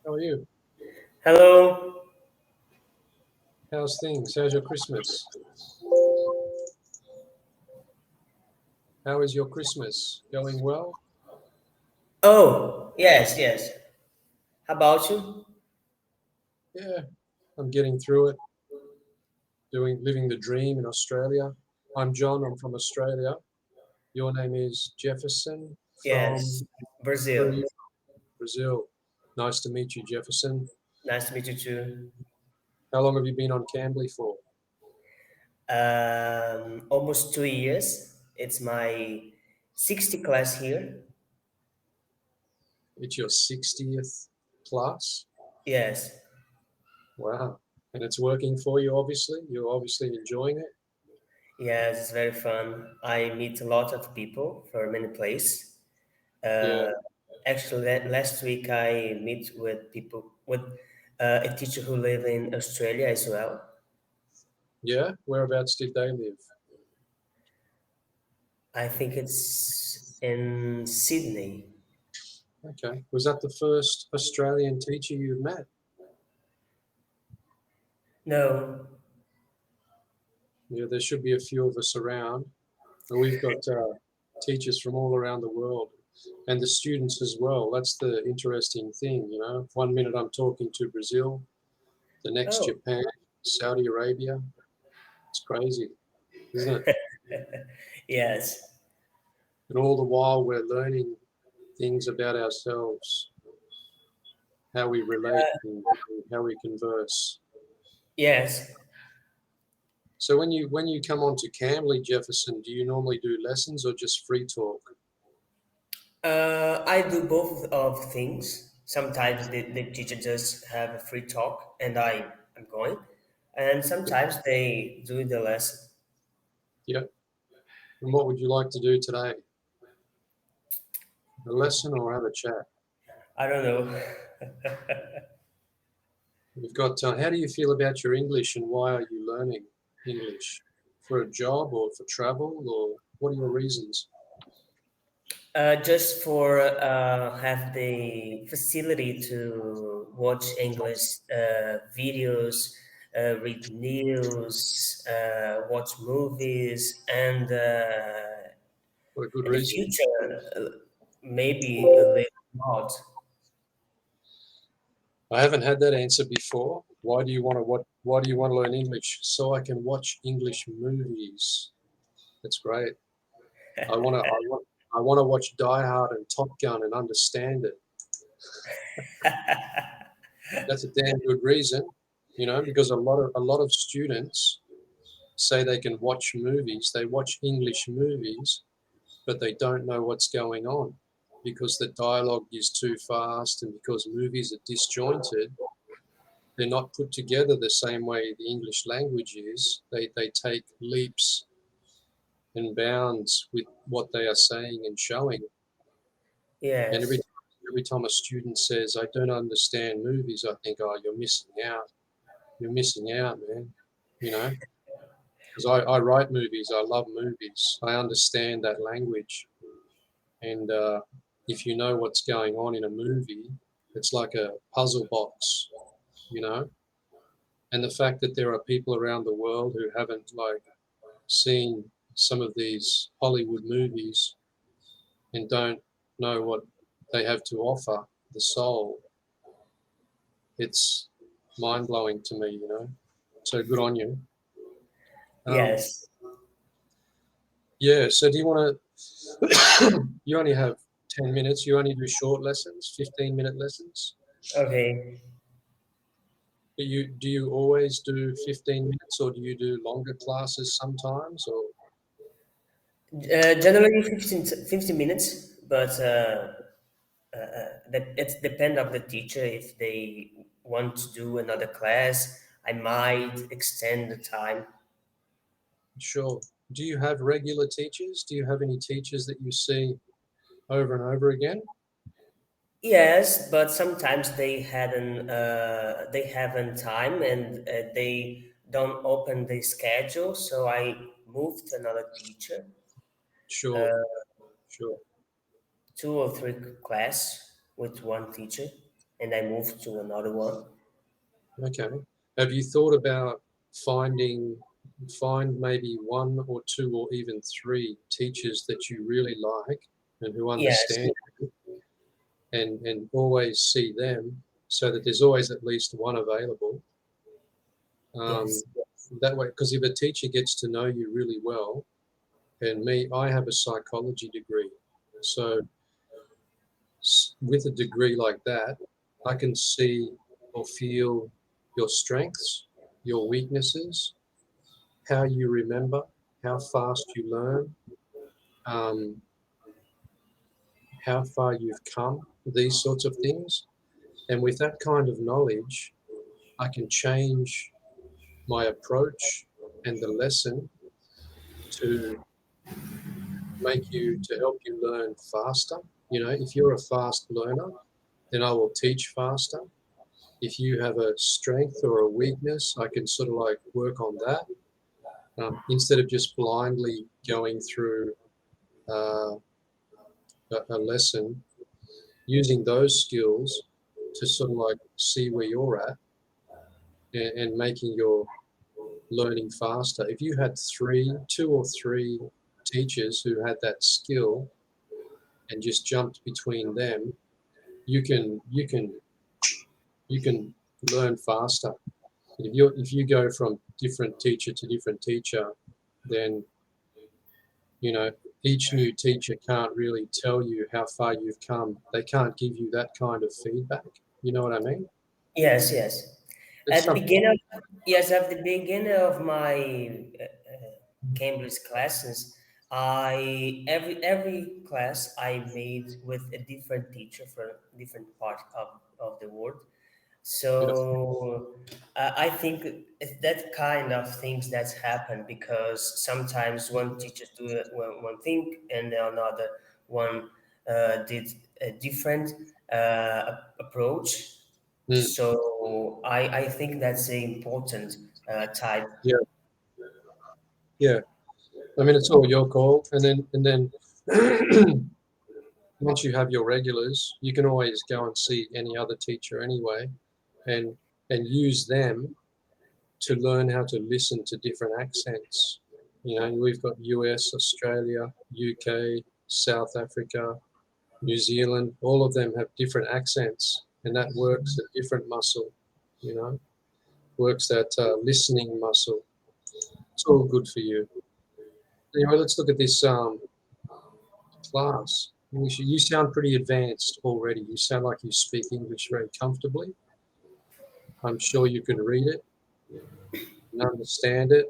How are you? Hello. How's things? How's your Christmas? How is your Christmas? Going well? Oh, yes, yes. How about you? Yeah, I'm getting through it, living the dream in Australia. I'm John, I'm from Australia. Your name is Jefferson Yes, from, where are Brazil. you from? Brazil. Nice to meet you, Jefferson. Nice to meet you too. How long have you been on Cambly for? Almost 2 years. It's my 60 class here. It's your 60th class? Yes, Wow. And it's working for you, obviously. You're obviously enjoying it. yes, it's very fun. I meet a lot of people from many places. Yeah. Uh, Actually, last week I meet with people with a teacher who live in Australia as well. Yeah? Whereabouts did they live? I think it's in Sydney. Okay. Was that the first Australian teacher you've met? No. Yeah, there should be a few of us around. And we've got teachers from all around the world and the students as well. That's the interesting thing, you know. One minute I'm talking to Brazil, the next Oh, Japan, Saudi Arabia. It's crazy, isn't it? yes. And all the while we're learning things about ourselves, how we relate and how we converse. Yes. So when you come onto Cambly, Jefferson, do you normally do lessons or just free talk? I do both of things. Sometimes the teacher just have a free talk and I am going. And sometimes they do the lesson. Yeah. And what would you like to do today? A lesson or have a chat? I don't know. We've got, how do you feel about your English and why are you learning English? For a job or for travel or what are your reasons? Just for have the facility to watch English videos, read news, watch movies, and For a good in the reason. future, maybe live abroad. I haven't had that answer before. Why do you want to learn English? So I can watch English movies. That's great. I want to watch Die Hard and Top Gun and understand it. That's a damn good reason, you know, because a lot of students say they can watch movies, they watch English movies, but they don't know what's going on because the dialogue is too fast and because movies are disjointed. They're not put together the same way the English language is. They take leaps and bounds with what they are saying and showing. And Yes. every time a student says, I don't understand movies, I think, oh, you're missing out. You're missing out, man. You know, because I write movies, I love movies, I understand that language. And if you know what's going on in a movie, it's like a puzzle box, you know. And the fact that there are people around the world who haven't like seen some of these Hollywood movies and don't know what they have to offer the soul, it's mind blowing to me, you know. So good on you. Um, Yes. yeah. So do you want to? You only have 10 minutes. You only do short lessons, 15-minute lessons. Okay. Do you always do 15 minutes, or do you do longer classes sometimes? Or Generally 15 minutes, but that it depends of the teacher. If they want to do another class, I might extend the time. sure. Do you have regular teachers? Do you have any teachers that you see over and over again? Yes, but sometimes they haven't time and they don't open the schedule, so I moved to another teacher, Sure, uh, sure. 2 or 3 class with one teacher. and I moved to another one. Okay. Have you thought about finding find maybe one or two or even three teachers that you really like and who Yes, understand you, and always see them so that there's always at least one available. Um, yes, that way, because if a teacher gets to know you really well, and me, I have a psychology degree, so with a degree like that, I can see or feel your strengths, your weaknesses, how you remember, how fast you learn, um, how far you've come, these sorts of things. And with that kind of knowledge, I can change my approach and the lesson to to help you learn faster. You know, if you're a fast learner, then I will teach faster. If you have a strength or a weakness, I can sort of like work on that instead of just blindly going through uh, a lesson, using those skills to sort of like see where you're at and making your learning faster. If you had two or three teachers who had that skill and just jumped between them, you can you can you can learn faster. If you go from different teacher to different teacher, then you know each new teacher can't really tell you how far you've come. They can't give you that kind of feedback. You know what I mean? yes, yes. It's At the something. beginning, yes, at the beginning of my Cambly's classes, I every class I made with a different teacher from different part of the world. Yeah. So I think it's that kind of things that happen because sometimes one teacher do one thing and another one did a different approach. Mm. So I think that's an important type. Yeah. Yeah. I mean, it's all your call, and then once you have your regulars, you can always go and see any other teacher anyway, and use them to learn how to listen to different accents. You know, we've got US, Australia, UK, South Africa, New Zealand. All of them have different accents, and that works a different muscle. You know, works that listening muscle. It's all good for you. Anyway, let's look at this class. You sound pretty advanced already. You sound like you speak English very comfortably. I'm sure you can read it and understand it.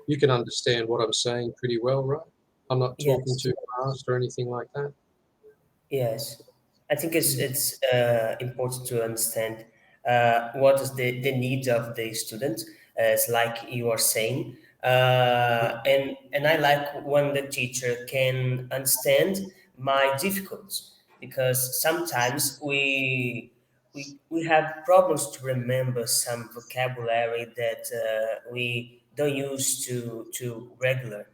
You can understand what I'm saying pretty well, right? I'm not talking Yes. too fast or anything like that. Yes, I think Mm. it's important to understand what is the needs of the student. It's like you are saying, and I like when the teacher can understand my difficulties because sometimes we have problems to remember some vocabulary that we don't use to regular.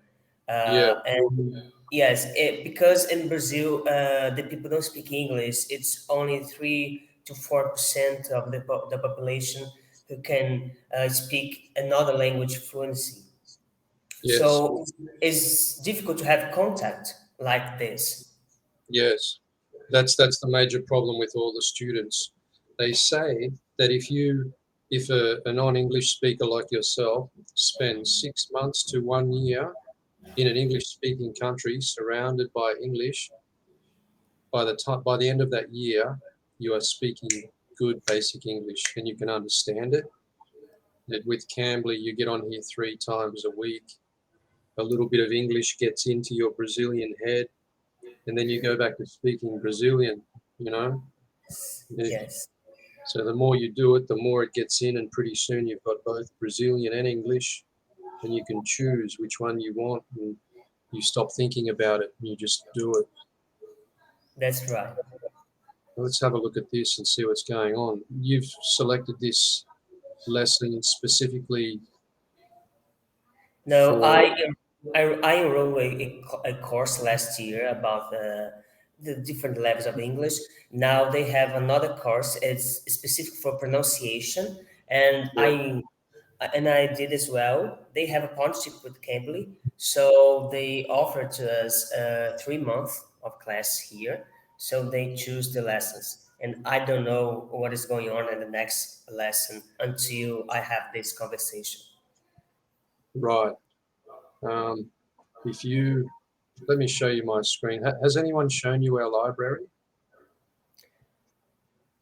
Yeah, And yes, because in Brazil the people don't speak English. It's only 3 to 4% of the population who can speak another language fluency. yes, So it's difficult to have contact like this. yes. That's the major problem with all the students. They say that if a non-English speaker like yourself spends 6 months to 1 year in an English-speaking country surrounded by English, by the end of that year, you are speaking good basic English and you can understand it. That with Cambly, you get on here 3 times a week. A little bit of English gets into your Brazilian head, and then you go back to speaking Brazilian. You know, Yes, so the more you do it, the more it gets in, and pretty soon you've got both Brazilian and English, and you can choose which one you want, and you stop thinking about it and you just do it. that's right. Let's have a look at this and see what's going on. You've selected this lesson specifically No, for. I enrolled a course last year about the different levels of English. Now they have another course. It's specific for pronunciation, and Yeah, I did as well. They have a partnership with Cambly, so they offer to us 3 month of class here. So they choose the lessons, and I don't know what is going on in the next lesson until I have this conversation. right. Um, if you let me show you my screen. Has anyone shown you our library?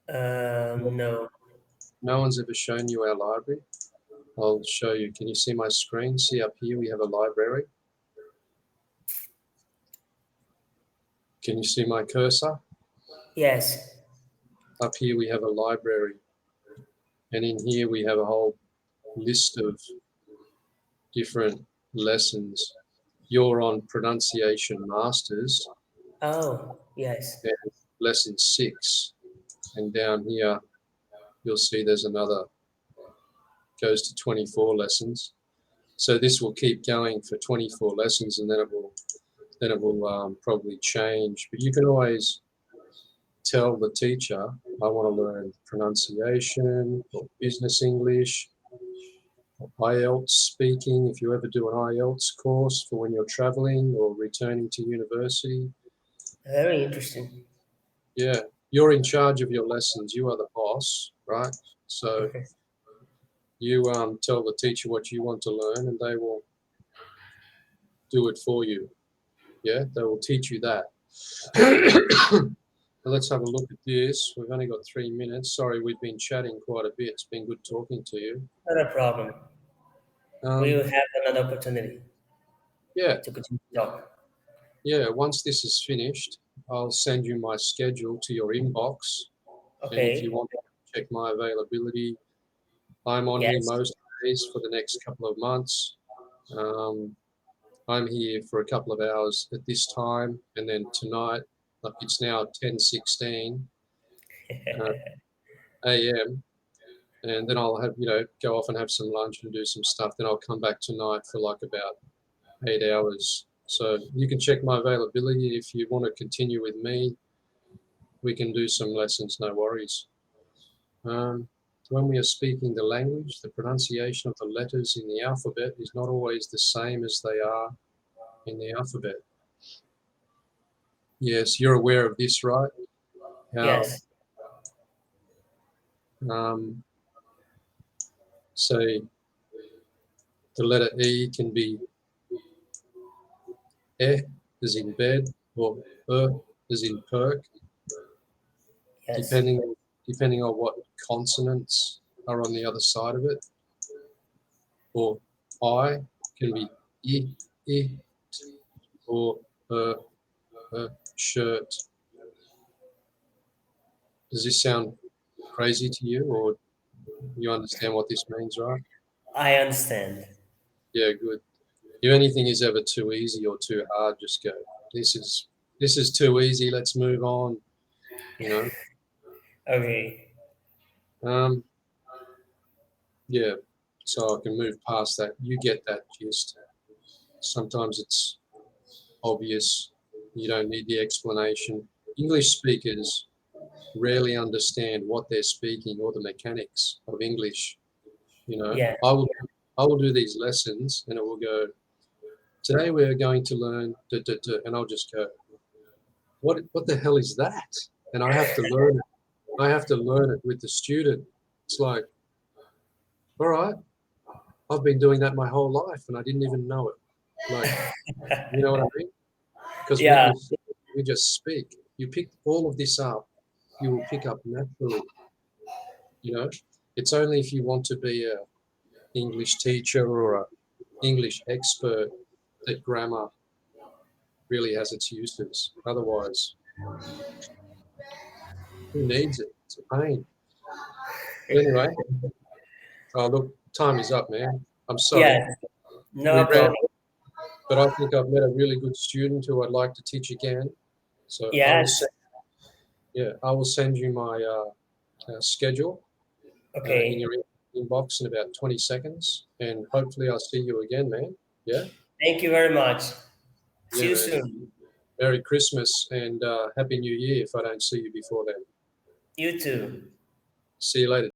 No. No one's ever shown you our library. I'll show you. Can you see my screen? See up here, we have a library. Can you see my cursor? Yes. Up here, we have a library. And in here, we have a whole list of different lessons. You're on Pronunciation Masters, Oh, yes. and lesson 6. And down here, you'll see there's another, goes to 24 lessons. So this will keep going for 24 lessons, and then it will probably change. But you can always tell the teacher, I want to learn pronunciation or business English, or IELTS speaking, if you ever do an IELTS course for when you're traveling or returning to university. Very interesting. Yeah, you're in charge of your lessons. You are the boss, right? So you tell the teacher what you want to learn, and they will do it for you. Yeah, they will teach you that. Let's have a look at this. We've only got 3 minutes. Sorry, we've been chatting quite a bit. It's been good talking to you. Not a problem. We Um, will have another opportunity yeah, to continue to talk. yeah. Once this is finished, I'll send you my schedule to your inbox. And if you Okay. want to check my availability, I'm on here Yes. most days for the next couple of months. Um, I'm here for a couple of hours at this time, and then tonight, like it's now 10:16 uh, a.m. And then I'll have, go off and have some lunch and do some stuff. Then I'll come back tonight for like about 8 hours. So you can check my availability. If you want to continue with me, we can do some lessons, no worries. Um, when we are speaking the language, the pronunciation of the letters in the alphabet is not always the same as they are in the alphabet. Yes, you're aware of this, right? How, Yes. um, say, the letter E can be eh, as in bed, or as in perk, Yes. depending depending on what consonants are on the other side of it. Or I can be I, or shirt. Does this sound crazy to you, or you understand what this means, right? I understand. Yeah, good. If anything is ever too easy or too hard, just go, this is this is too easy, let's move on, you know. Okay. Um, yeah, so I can move past that. You get that gist. Sometimes it's obvious. You don't need the explanation. English speakers rarely understand what they're speaking or the mechanics of English. You know, Yeah. I will do these lessons and it will go, today we're going to learn, duh, duh, duh, and I'll just go, what the hell is that? And I have to learn it. I have to learn it with the student. It's like, all right, I've been doing that my whole life and I didn't even know it. Like, you know what I mean? Because when Yeah. you just speak, you pick all of this up, you will pick up naturally. You know, it's only if you want to be a English teacher or a English expert that grammar really has its uses. Otherwise, who needs it? It's a pain. But anyway, look, time is up, man. I'm sorry. Yes. No We ran, problem. but I think I've met a really good student who I'd like to teach again. So Yes. I will send you my schedule in Okay. your inbox in about 20 seconds, and hopefully I'll see you again, man. Yeah, Thank you very much. yeah, See you man. soon. Merry Christmas and Happy New Year if I don't see you before then. You too. See you later.